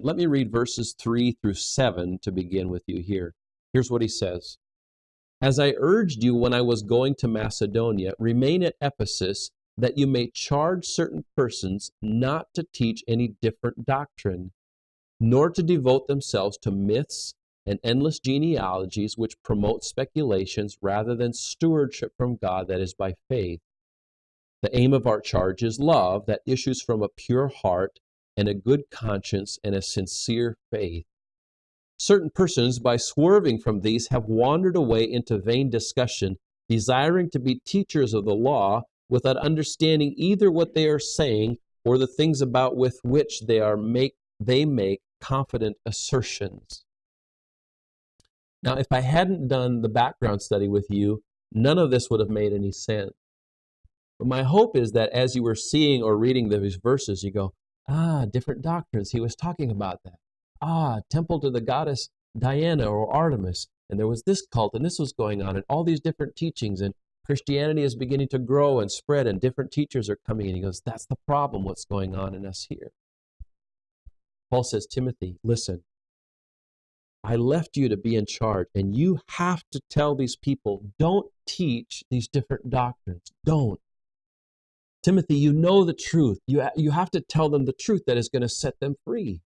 Let me read verses 3 through 7 to begin with you here. Here's what he says. As I urged you when I was going to Macedonia, remain at Ephesus, that you may charge certain persons not to teach any different doctrine, nor to devote themselves to myths and endless genealogies which promote speculations rather than stewardship from God that is by faith. The aim of our charge is love that issues from a pure heart and a good conscience and a sincere faith. Certain persons, by swerving from these, have wandered away into vain discussion, desiring to be teachers of the law without understanding either what they are saying or the things about with which they make confident assertions. Now, if I hadn't done the background study with you, none of this would have made any sense. But my hope is that as you were seeing or reading these verses, you go, different doctrines. He was talking about that. Temple to the goddess Diana or Artemis. And there was this cult and this was going on and all these different teachings. And Christianity is beginning to grow and spread and different teachers are coming in. He goes, that's the problem, what's going on in us here. Paul says, Timothy, listen, I left you to be in charge, and you have to tell these people, don't teach these different doctrines. Don't. Timothy, you know the truth. You have to tell them the truth that is going to set them free.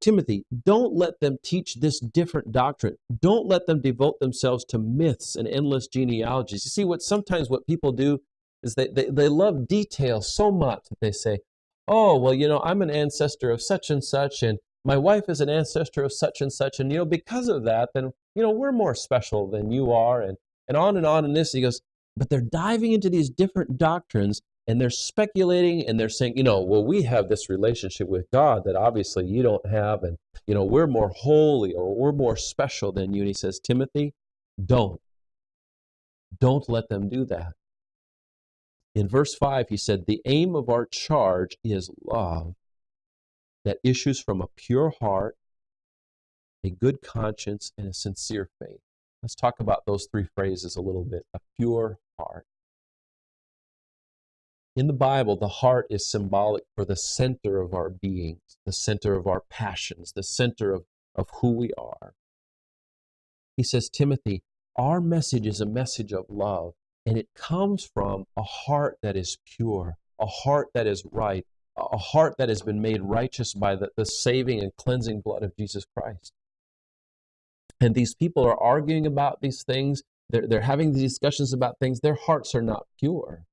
Timothy, don't let them teach this different doctrine. Don't let them devote themselves to myths and endless genealogies. You see, sometimes what people do is they love detail so much that they say, oh, well, I'm an ancestor of such and such, and my wife is an ancestor of such and such, and, because of that, then, we're more special than you are, and on and on, and this. He goes, but they're diving into these different doctrines, and they're speculating, and they're saying, well, we have this relationship with God that obviously you don't have, and, we're more holy, or we're more special than you. And he says, Timothy, don't let them do that. In verse 5, he said, the aim of our charge is love that issues from a pure heart, a good conscience, and a sincere faith. Let's talk about those three phrases a little bit. A pure heart. In the Bible, the heart is symbolic for the center of our beings, the center of our passions, the center of who we are. He says, Timothy, our message is a message of love, and it comes from a heart that is pure, a heart that is right, a heart that has been made righteous by the saving and cleansing blood of Jesus Christ. And these people are arguing about these things. They're having these discussions about things. Their hearts are not pure.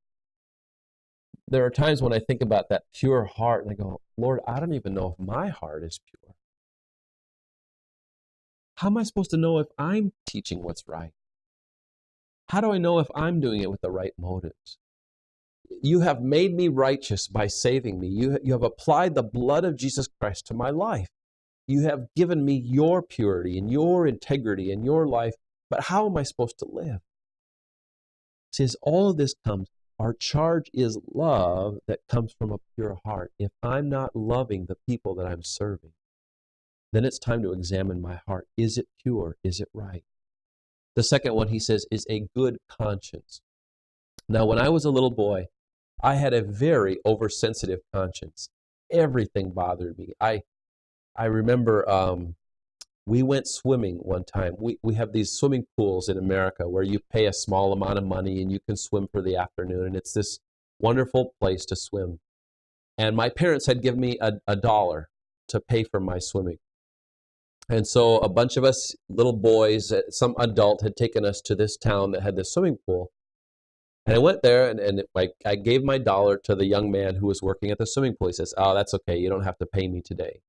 There are times when I think about that pure heart and I go, Lord, I don't even know if my heart is pure. How am I supposed to know if I'm teaching what's right? How do I know if I'm doing it with the right motives? You have made me righteous by saving me. You have applied the blood of Jesus Christ to my life. You have given me your purity and your integrity and your life. But how am I supposed to live? It says all of this comes. Our charge is love that comes from a pure heart. If I'm not loving the people that I'm serving, then it's time to examine my heart. Is it pure? Is it right? The second one, he says, is a good conscience. Now, when I was a little boy, I had a very oversensitive conscience. Everything bothered me. I remember we went swimming one time. We have these swimming pools in America where you pay a small amount of money and you can swim for the afternoon, and it's this wonderful place to swim. And my parents had given me a dollar to pay for my swimming. And so a bunch of us little boys, some adult had taken us to this town that had this swimming pool. And I went there, and I gave my dollar to the young man who was working at the swimming pool. He says, oh, that's okay. You don't have to pay me today.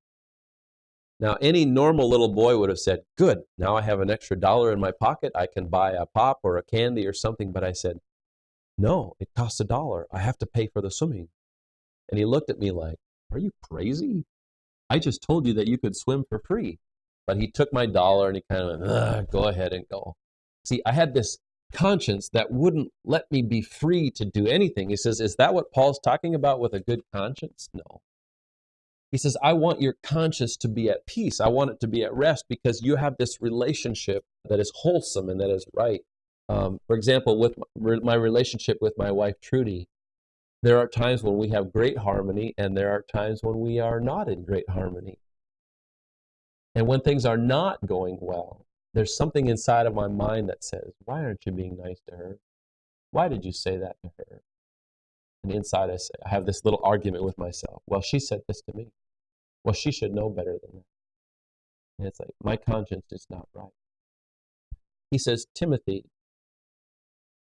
Now, any normal little boy would have said, good, now I have an extra dollar in my pocket. I can buy a pop or a candy or something. But I said, no, it costs $1. I have to pay for the swimming. And he looked at me like, are you crazy? I just told you that you could swim for free. But he took my dollar and he kind of went, go ahead and go. See, I had this conscience that wouldn't let me be free to do anything. He says, is that what Paul's talking about with a good conscience? No. He says, I want your conscience to be at peace. I want it to be at rest because you have this relationship that is wholesome and that is right. For example, with my relationship with my wife, Trudy, There are times when we have great harmony, and there are times when we are not in great harmony. And when things are not going well, there's something inside of my mind that says, why aren't you being nice to her? Why did you say that to her? And inside I have this little argument with myself. Well, she said this to me. Well, she should know better than that. And it's like, my conscience is not right. He says, Timothy,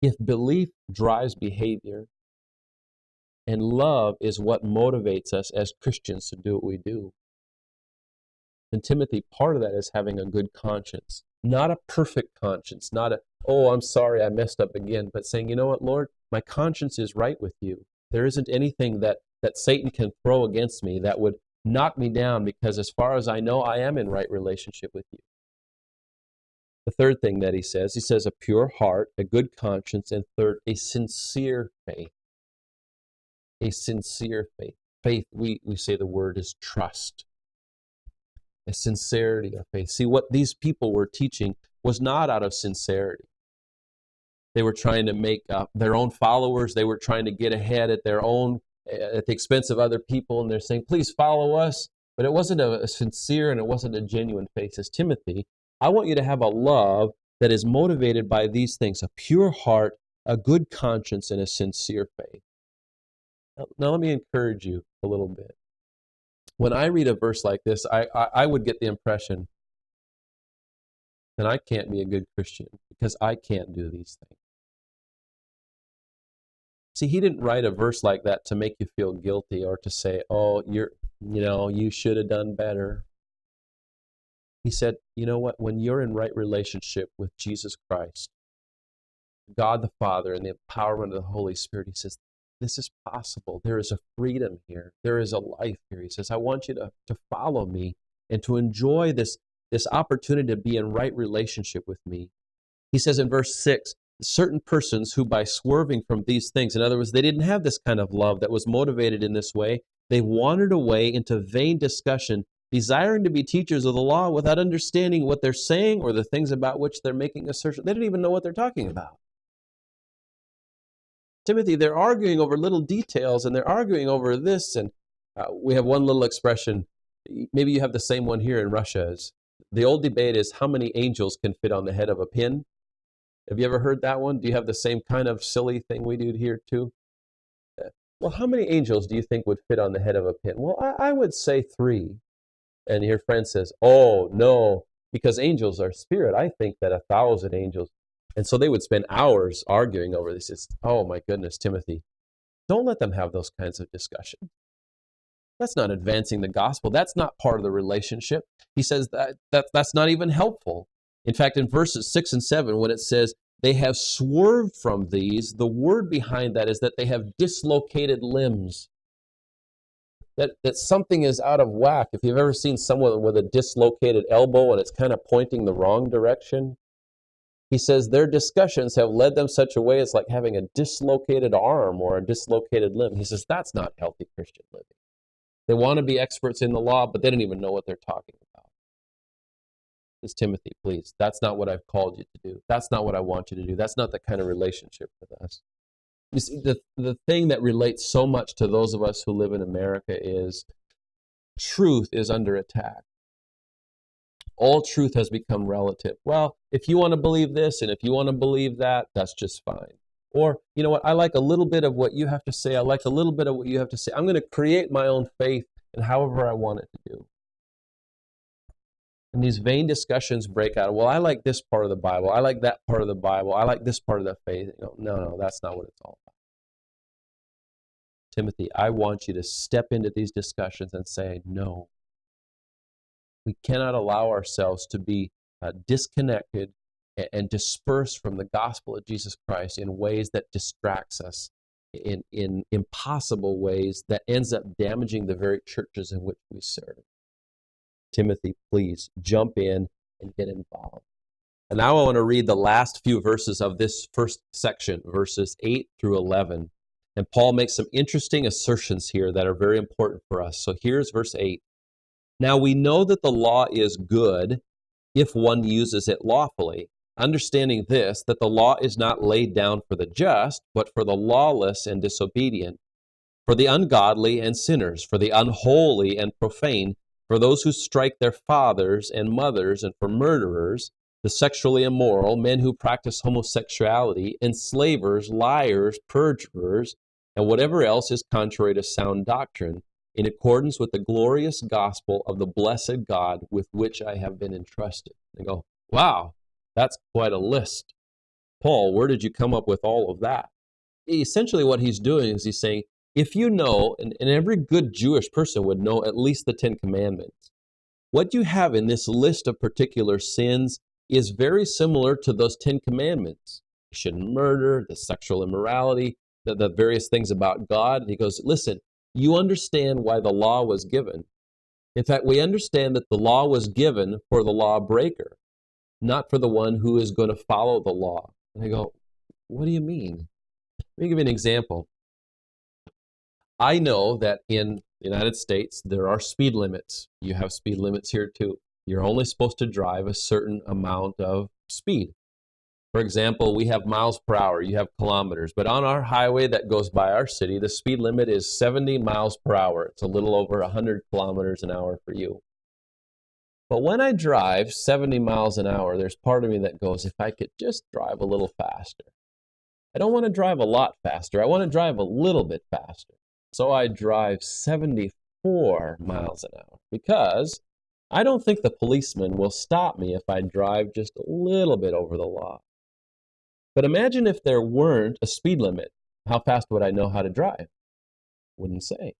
if belief drives behavior and love is what motivates us as Christians to do what we do, then Timothy, part of that is having a good conscience. Not a perfect conscience, not a, oh, I'm sorry, I messed up again, but saying, you know what, Lord, my conscience is right with you. There isn't anything that Satan can throw against me that would knock me down, because as far as I know, I am in right relationship with you. The third thing that he says a pure heart, a good conscience, and third, a sincere faith. A sincere faith. Faith, we say the word is trust. A sincerity of faith. See, what these people were teaching was not out of sincerity. They were trying to make their own followers. They were trying to get ahead at the expense of other people, and they're saying, please follow us. But it wasn't a sincere and it wasn't a genuine faith. It says, Timothy, I want you to have a love that is motivated by these things, a pure heart, a good conscience, and a sincere faith. Now let me encourage you a little bit. When I read a verse like this, I would get the impression that I can't be a good Christian because I can't do these things. See, he didn't write a verse like that to make you feel guilty or to say, oh, you should have done better. He said, you know what? When you're in right relationship with Jesus Christ, God the Father, and the empowerment of the Holy Spirit, he says, this is possible. There is a freedom here. There is a life here. He says, I want you to follow me and to enjoy this opportunity to be in right relationship with me. He says in verse 6, certain persons who by swerving from these things, in other words, they didn't have this kind of love that was motivated in this way, they wandered away into vain discussion, desiring to be teachers of the law without understanding what they're saying or the things about which they're making assertion. They don't even know what they're talking about. Timothy, they're arguing over little details, and they're arguing over this, and we have one little expression, maybe you have the same one here in Russia. The old debate is how many angels can fit on the head of a pin? Have you ever heard that one? Do you have the same kind of silly thing we do here too? Well, how many angels do you think would fit on the head of a pin? Well, I would say 3. And your friend says, oh, no, because angels are spirit. I think that 1,000 angels. And so they would spend hours arguing over this. It's, oh my goodness, Timothy, don't let them have those kinds of discussions. That's not advancing the gospel. That's not part of the relationship. He says that's not even helpful. In fact, in verses 6 and 7, when it says they have swerved from these, the word behind that is that they have dislocated limbs. That something is out of whack. If you've ever seen someone with a dislocated elbow and it's kind of pointing the wrong direction, he says their discussions have led them such a way it's like having a dislocated arm or a dislocated limb. He says that's not healthy Christian living. They want to be experts in the law, but they don't even know what they're talking about. Says Timothy, please, that's not what I've called you to do. That's not what I want you to do. That's not the kind of relationship with us. You see, the thing that relates so much to those of us who live in America is truth is under attack. All truth has become relative. Well, if you want to believe this and if you want to believe that, that's just fine. Or, you know what, I like a little bit of what you have to say. I like a little bit of what you have to say. I'm going to create my own faith and however I want it to do. And these vain discussions break out. Well, I like this part of the Bible. I like that part of the Bible. I like this part of the faith. No, that's not what it's all about. Timothy, I want you to step into these discussions and say, no. We cannot allow ourselves to be disconnected and dispersed from the gospel of Jesus Christ in ways that distracts us, in impossible ways that ends up damaging the very churches in which we serve. Timothy, please jump in and get involved. And now I want to read the last few verses of this first section, verses 8 through 11. And Paul makes some interesting assertions here that are very important for us. So here's verse 8. Now we know that the law is good if one uses it lawfully, understanding this, that the law is not laid down for the just, but for the lawless and disobedient, for the ungodly and sinners, for the unholy and profane, for those who strike their fathers and mothers, and for murderers, the sexually immoral, men who practice homosexuality, enslavers, liars, perjurers, and whatever else is contrary to sound doctrine, in accordance with the glorious gospel of the blessed God with which I have been entrusted. They go, wow, that's quite a list. Paul, where did you come up with all of that? Essentially what he's doing is he's saying, if you know, and every good Jewish person would know at least the Ten Commandments, what you have in this list of particular sins is very similar to those Ten Commandments. You shouldn't murder, the sexual immorality, the various things about God. And he goes, listen, you understand why the law was given. In fact, we understand that the law was given for the lawbreaker, not for the one who is going to follow the law. And I go, what do you mean? Let me give you an example. I know that in the United States, there are speed limits. You have speed limits here too. You're only supposed to drive a certain amount of speed. For example, we have miles per hour, you have kilometers, but on our highway that goes by our city, the speed limit is 70 miles per hour. It's a little over 100 kilometers an hour for you. But when I drive 70 miles an hour, there's part of me that goes, if I could just drive a little faster. I don't want to drive a lot faster. I want to drive a little bit faster. So I drive 74 miles an hour because I don't think the policeman will stop me if I drive just a little bit over the law. But imagine if there weren't a speed limit. How fast would I know how to drive? Wouldn't say.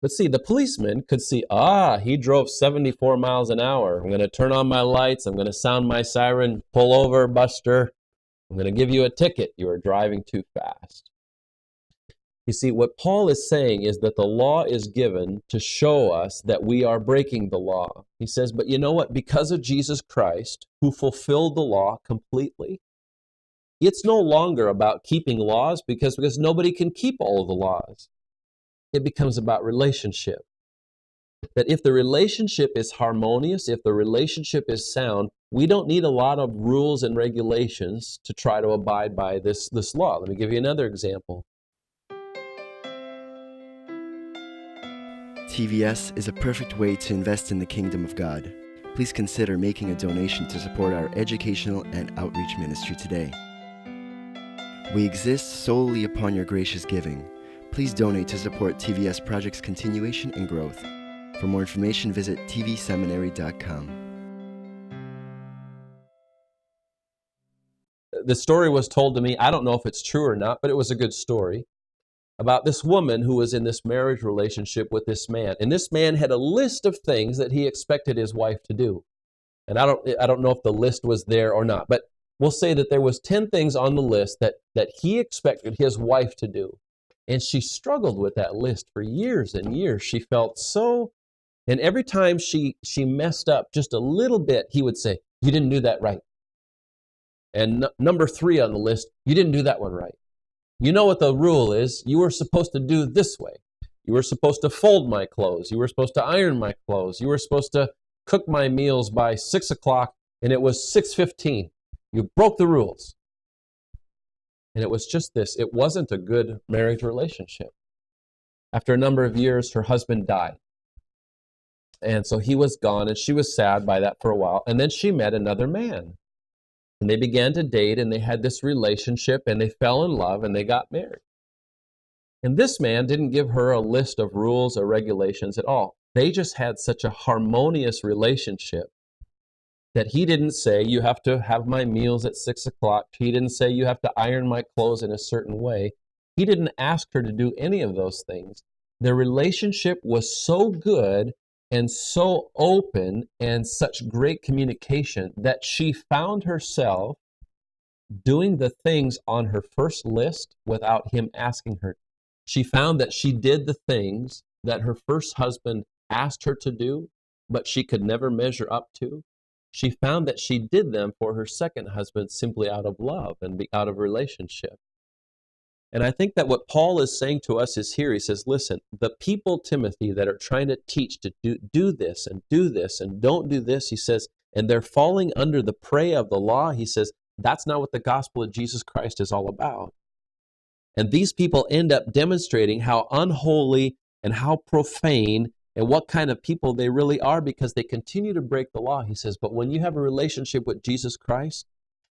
But see, the policeman could see, he drove 74 miles an hour. I'm going to turn on my lights. I'm going to sound my siren. Pull over, buster. I'm going to give you a ticket. You are driving too fast. You see, what Paul is saying is that the law is given to show us that we are breaking the law. He says, but you know what? Because of Jesus Christ, who fulfilled the law completely, it's no longer about keeping laws because nobody can keep all of the laws. It becomes about relationship. That if the relationship is harmonious, if the relationship is sound, we don't need a lot of rules and regulations to try to abide by this law. Let me give you another example. TVS is a perfect way to invest in the kingdom of God. Please consider making a donation to support our educational and outreach ministry today. We exist solely upon your gracious giving. Please donate to support TVS Project's continuation and growth. For more information, visit tvseminary.com. The story was told to me, I don't know if it's true or not, but it was a good story, about this woman who was in this marriage relationship with this man. And this man had a list of things that he expected his wife to do. And I don't know if the list was there or not, but we'll say that there was 10 things on the list that he expected his wife to do. And she struggled with that list for years and years. She felt so, and every time she messed up just a little bit, he would say, you didn't do that right. And number 3 on the list, you didn't do that one right. You know what the rule is. You were supposed to do this way. You were supposed to fold my clothes. You were supposed to iron my clothes. You were supposed to cook my meals by 6 o'clock, and it was 6:15. You broke the rules. And it was just this. It wasn't a good marriage relationship. After a number of years, her husband died. And so he was gone, and she was sad by that for a while. And then she met another man. And they began to date, and they had this relationship, and they fell in love, and they got married. And this man didn't give her a list of rules or regulations at all. They just had such a harmonious relationship that he didn't say, you have to have my meals at 6 o'clock. He didn't say, you have to iron my clothes in a certain way. He didn't ask her to do any of those things. Their relationship was so good and so open and such great communication that she found herself doing the things on her first list without him asking her. She found that she did the things that her first husband asked her to do, but she could never measure up to. She found that she did them for her second husband simply out of love and out of relationship. And I think that what Paul is saying to us is here. He says, listen, the people, Timothy, that are trying to teach to do this and don't do this, he says, and they're falling under the prey of the law, he says, that's not what the gospel of Jesus Christ is all about. And these people end up demonstrating how unholy and how profane and what kind of people they really are because they continue to break the law. He says, but when you have a relationship with Jesus Christ,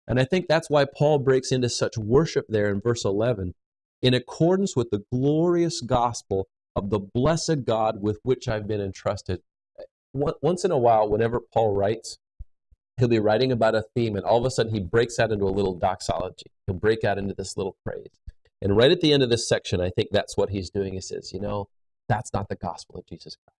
and I think that's why Paul breaks into such worship there in verse 11, in accordance with the glorious gospel of the blessed God with which I've been entrusted. Once in a while, whenever Paul writes, he'll be writing about a theme, and all of a sudden he breaks out into a little doxology. He'll break out into this little praise. And right at the end of this section, I think that's what he's doing. He says, that's not the gospel of Jesus Christ.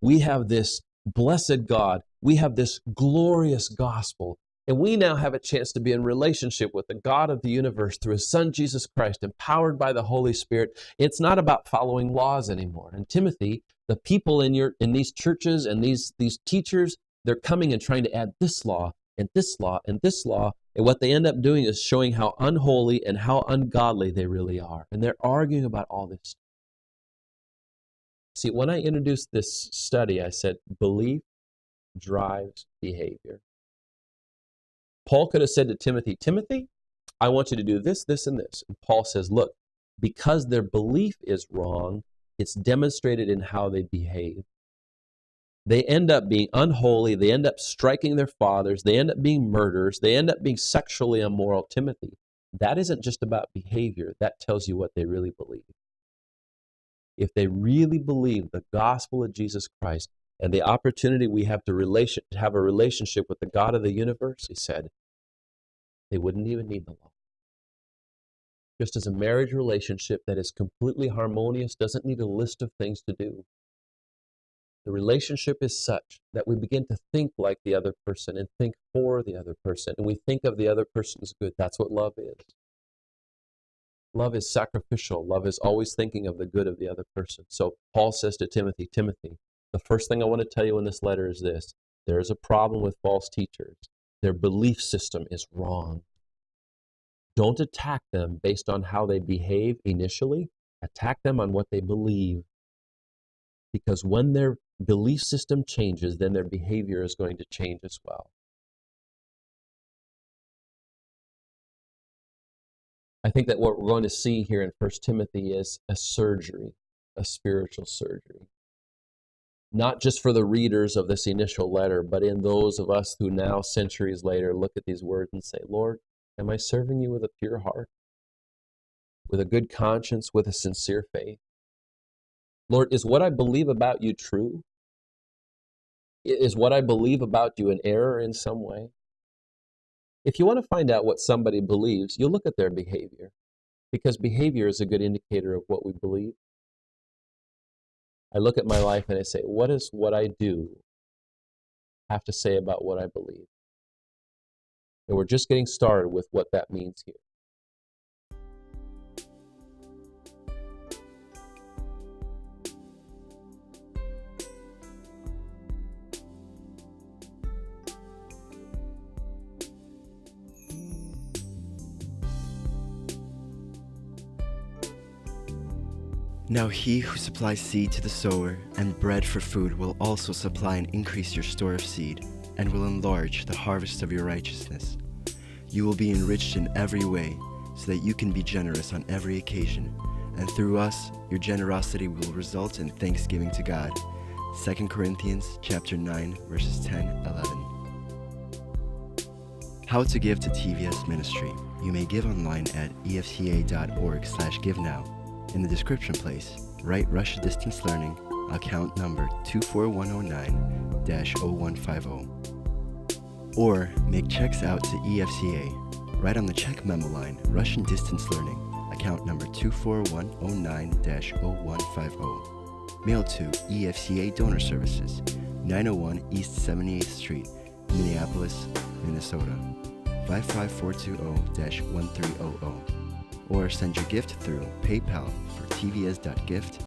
We have this blessed God. We have this glorious gospel. And we now have a chance to be in relationship with the God of the universe through his son, Jesus Christ, empowered by the Holy Spirit. It's not about following laws anymore. And Timothy, the people in these churches and these teachers, they're coming and trying to add this law and this law and this law. And what they end up doing is showing how unholy and how ungodly they really are. And they're arguing about all this. See, when I introduced this study, I said, belief drives behavior. Paul could have said to Timothy, Timothy, I want you to do this, this, and this. And Paul says, look, because their belief is wrong, it's demonstrated in how they behave. They end up being unholy. They end up striking their fathers. They end up being murderers. They end up being sexually immoral. Timothy, that isn't just about behavior. That tells you what they really believe. If they really believe the gospel of Jesus Christ and the opportunity we have to have a relationship with the God of the universe, he said, they wouldn't even need the law. Just as a marriage relationship that is completely harmonious doesn't need a list of things to do. The relationship is such that we begin to think like the other person and think for the other person, and we think of the other person's good. That's what love is. Love is sacrificial. Love is always thinking of the good of the other person. So Paul says to Timothy, Timothy, the first thing I want to tell you in this letter is this. There is a problem with false teachers. Their belief system is wrong. Don't attack them based on how they behave initially. Attack them on what they believe. Because when their belief system changes, then their behavior is going to change as well. I think that what we're going to see here in 1 Timothy is a surgery, a spiritual surgery. Not just for the readers of this initial letter, but in those of us who now, centuries later, look at these words and say, Lord, am I serving you with a pure heart, with a good conscience, with a sincere faith? Lord, is what I believe about you true? Is what I believe about you an error in some way? If you want to find out what somebody believes, you'll look at their behavior, because behavior is a good indicator of what we believe. I look at my life and I say, what does what I do have to say about what I believe? And we're just getting started with what that means here. Now he who supplies seed to the sower and bread for food will also supply and increase your store of seed, and will enlarge the harvest of your righteousness. You will be enriched in every way, so that you can be generous on every occasion, and through us, your generosity will result in thanksgiving to God. 2 Corinthians chapter 9, verses 10, 11. How to give to TVS Ministry. You may give online at efca.org/givenow. In the description place, write Russia Distance Learning, account number 24109-0150. Or make checks out to EFCA. Write on the check memo line, Russian Distance Learning, account number 24109-0150. Mail to EFCA Donor Services, 901 East 78th Street, Minneapolis, Minnesota, 55420-1300. Or send your gift through PayPal for tvs.gift